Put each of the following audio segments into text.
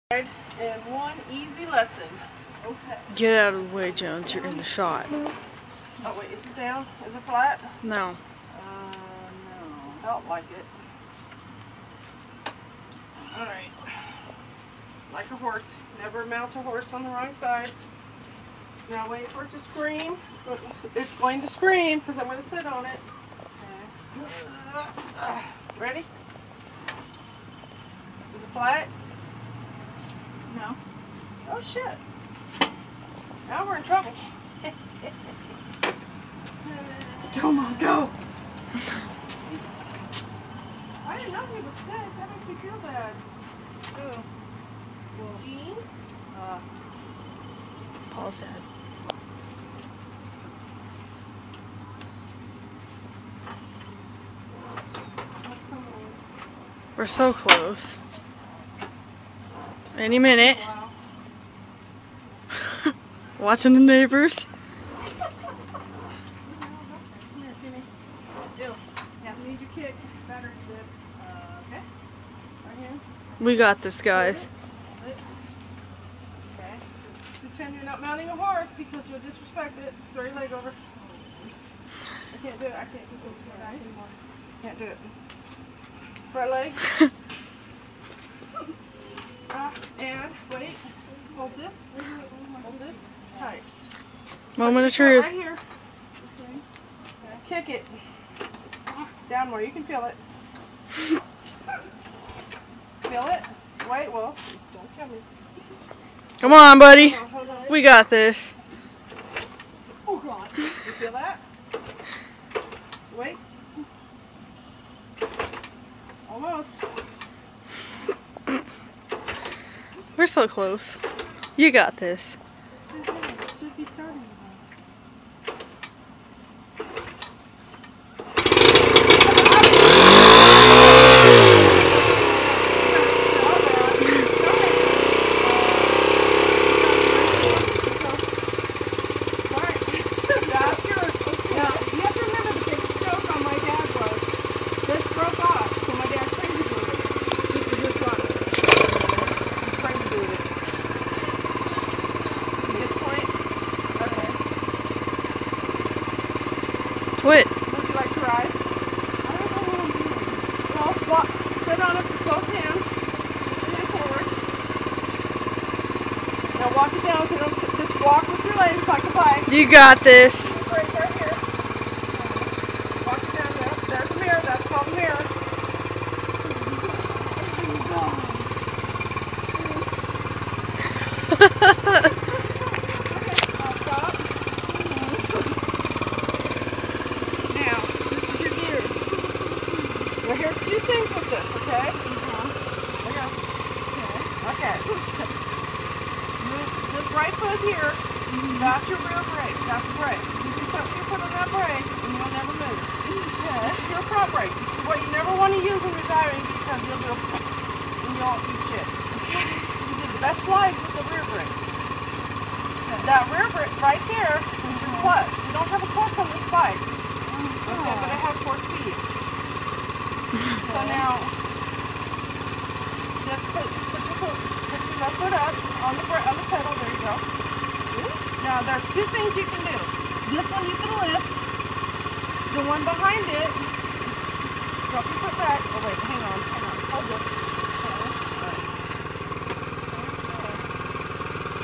And one easy lesson. Okay. Get out of the way, Jones. You're in the shot. Oh wait, is it down? Is it flat? No. No. Felt like it. Alright. Like a horse. Never mount a horse on the wrong side. Now wait for it to scream. It's going to scream because I'm going to sit on it. Okay. Ready? Is it flat? No. Oh shit. Now we're in trouble. Come on, go. I didn't know he was sick. That makes me feel bad. Oh. Well, Gene? Paul's dad. We're so close. Any minute. Wow. Watching the neighbors. Come here, Kenny. Ew. Yeah, need your kick. Better sit. Okay. Right here. We got this, guys. Okay. Pretend you're not mounting a horse because you'll disrespect it. Throw your leg over. I can't do it. I can't do it anymore. Can't do it. Front leg. And wait. Hold this. Hold this tight. Moment of truth. Right here. Kick it. Down more. You can feel it. Feel it? Wait, well, don't kill me. Come on, buddy. Hold on. We got this. Oh, God. You feel that? Wait. Almost. We're so close. You got this. Should be starting. Twit. Would you like to ride? I don't know what I'm doing. Well, sit on it with both hands. Push your hand forward. Now walk it down. So don't just walk with your legs like a bike. You got this. Right here. Walk it down there. There's a mirror. That's called a mirror. Well, here's two things with this, okay? Okay. Move this right foot here. That's your rear brake. That's the brake. You put your foot on that brake, and you'll never move. This is your front brake. This is what you never want to use when you're driving because you'll do and you'll eat shit. You do the best slide with the rear brake. That rear brake right there is your clutch. You don't have a clutch on this bike. Okay, but it has 4 speeds. So now, just put your left foot up on the pedal. There you go. Now there's 2 things you can do. This one you can lift. The one behind it, drop your foot back. Oh wait, hang on. Hold it.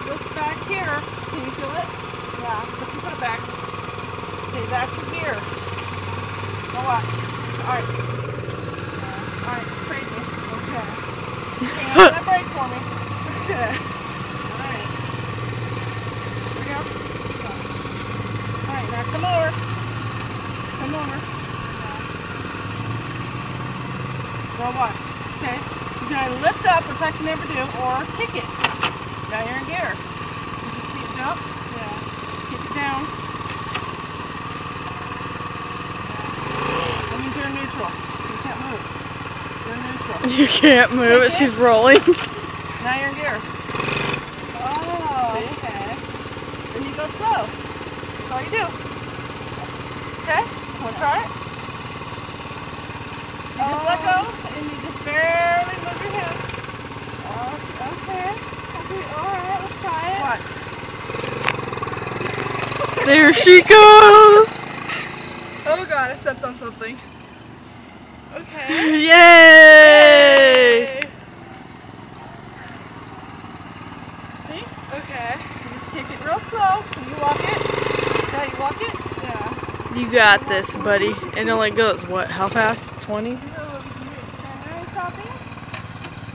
This back here, can you feel it? Yeah. Put your foot back. Okay, that's your gear. Now watch. Alright. Alright, crazy. Okay. Hang on that brake for me. Okay. Alright. Here we go. Alright, now come over. Come over. Now watch. Okay? You're going to lift up, which I can never do, or kick it. Now you're in gear. Did you see it jump? Yeah. Kick it down. That means you're in neutral. You can't move. You're in neutral. You can't move it. She's rolling. Now you're in gear. Oh, see? Okay. Then you go slow. That's all you do. Okay? Want to try it? You just let go, and you just barely move your head. Okay. Watch. There she goes! Oh god, I stepped on something. Okay. Yay! See? Okay. You just kick it real slow. Can you walk it? Yeah, you walk it? Yeah. You got this, buddy. It only goes, what, how fast? 20?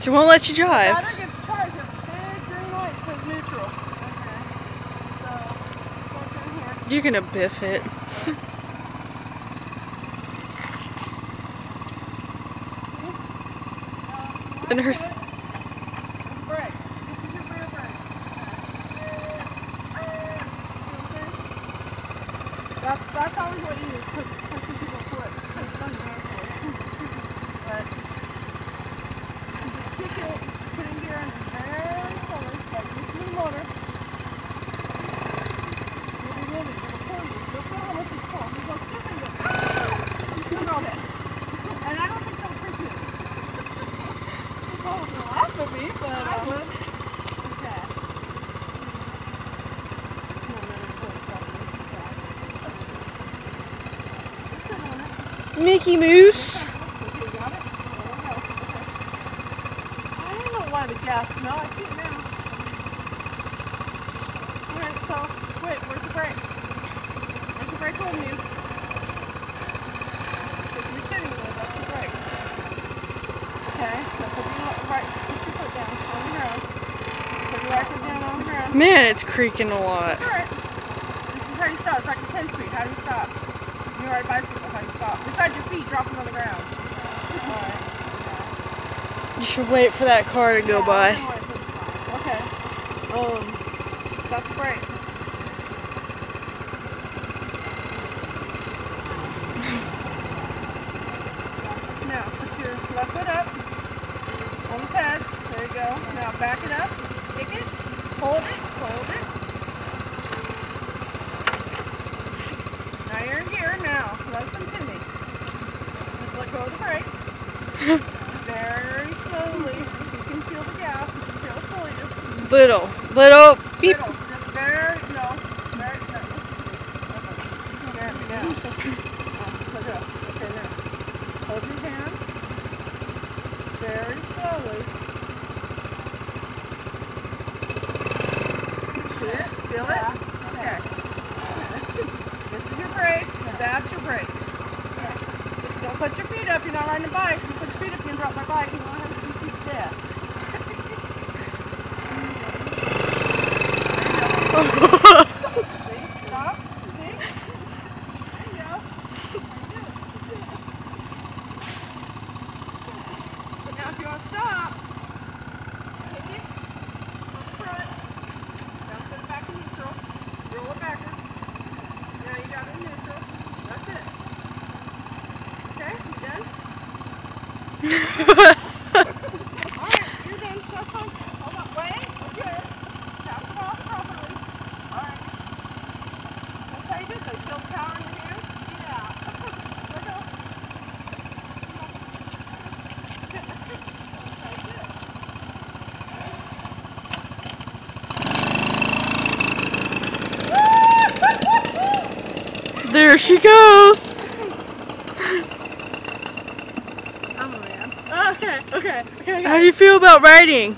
She won't let you drive. The battery gets charged. It's big green light says neutral. Okay. So, plug in here. You're gonna biff it. And her. Brake. This is your rear brake. That's always what you use because people flip. Because it's unmanageable. But you just kick it, put in gear, and very slowly, like you see the motor. You'll be moving. It'll pull you. You'll feel how much it's pulled. You go skipping it. You can roll it. And I don't think they'll freak you. People will laugh at me, but I would. Okay. Mickey Mouse. I don't know why the gas smell. I see it now. Alright, so, wait, where's the brake? Where's the brake holding you? If you're sitting there, that's the brake. Okay, so put your foot down on the ground. Put your right foot down on the ground. Man, it's creaking a lot. Alright. This is how you stop. It's like a 10-speed. How do you stop? You ride a bicycle, how do you stop? Beside your feet, drop them on the ground. Alright. You should wait for that car to go by. Okay. That's the brake. Now, put your left foot up on the pads. There you go. Now, back it up. Kick it. Hold it. Hold it. Now you're in gear. Now, listen to me. Just let go of the brake. Very slowly. You can feel the gas. You can feel the pulley. Little beep. Little. Just very, no. Very, no. Scaring me now. Let go. Okay, now. Hold your hand. Very slowly. See it? Feel it? Okay. This is your brake. That's your brake. Don't put your feet up. You're not riding a bike. If you put your feet up, you can drop my bike. You don't have to keep dead. See? Stop. See? There you go. Now if you want to stop, take it on the front. Now put it back in neutral. Roll it backwards. Now you got it in neutral. That's it. Okay, you done? Alright, you're done. That's fine. Hold on. Wait. Okay. Tap it off properly. Alright. That's how you did that. Feel the power in your hands? Yeah. Let go. There she goes. I'm a man. Okay. How do you feel about riding?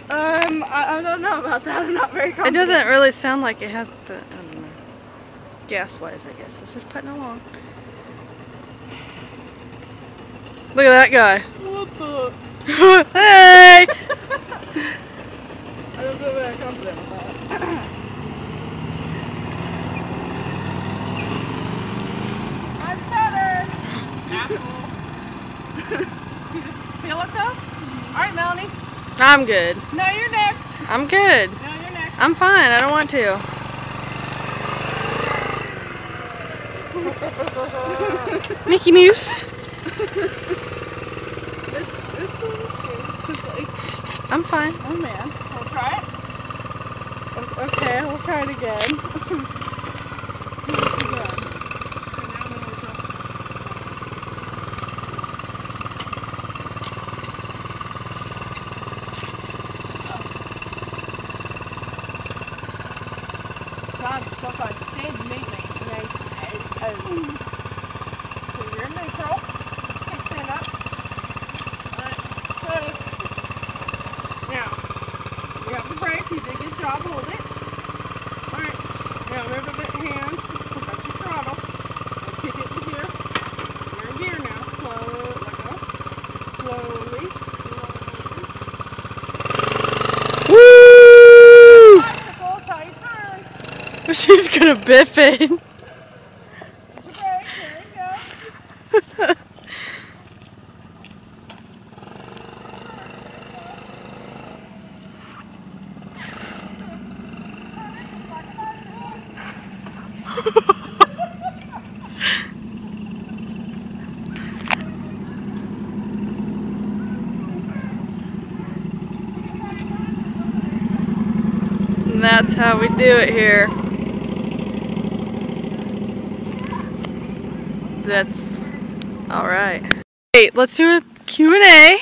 I don't know about that. I'm not very It confident. doesn't really sound like it has the, I don't know, gas-wise, I guess. It's just putting along. Look at that guy. What the? Hey! I don't feel very confident with that. I'm better! Asshole. Feel it though? Alright, Melanie. I'm good. No, you're next. I'm good. No, you're next. I'm fine. I don't want to. Mickey Mouse. It's so scary. It's like, I'm fine. oh man. We'll try it? Okay, we'll try it again. fun, so fun. Stay with me. Okay. So you're neutral. Okay, stand up. Alright, so now you have the brake, you did a good job, hold it. Alright, now remember the hand, that's your throttle. Now kick it in gear. You're in gear now. Slow, let go. Slowly. Woo! Bicycle, that's how you turn. She's gonna biff it. There's your brake, there you go. And that's how we do it here. That's alright. Hey, let's do a Q&A.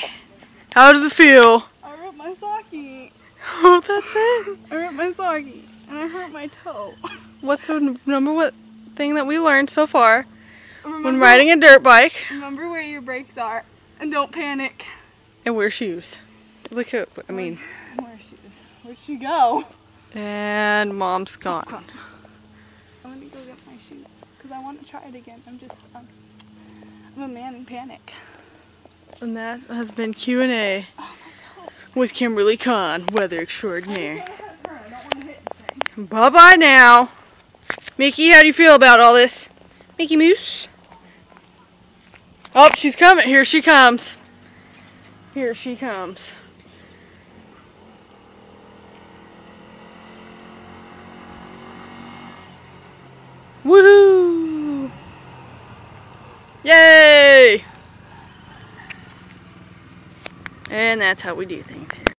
How does it feel? I ripped my socky. Oh, that's it. I ripped my socky and I hurt my toe. What's the number one thing that we learned so far when riding a dirt bike? Remember where your brakes are and don't panic. And wear shoes. Look at, I mean. Where's she? Where'd she go? And Mom's gone. Come. I'm gonna go get my shoes because I want to try it again. I'm a man in panic. And that has been Q&A with Kimberly Kahn, weather extraordinaire. Bye-bye now. Mickey, how do you feel about all this? Mickey Mouse? Oh, she's coming. Here she comes. Here she comes. Woohoo! Yay! And that's how we do things here.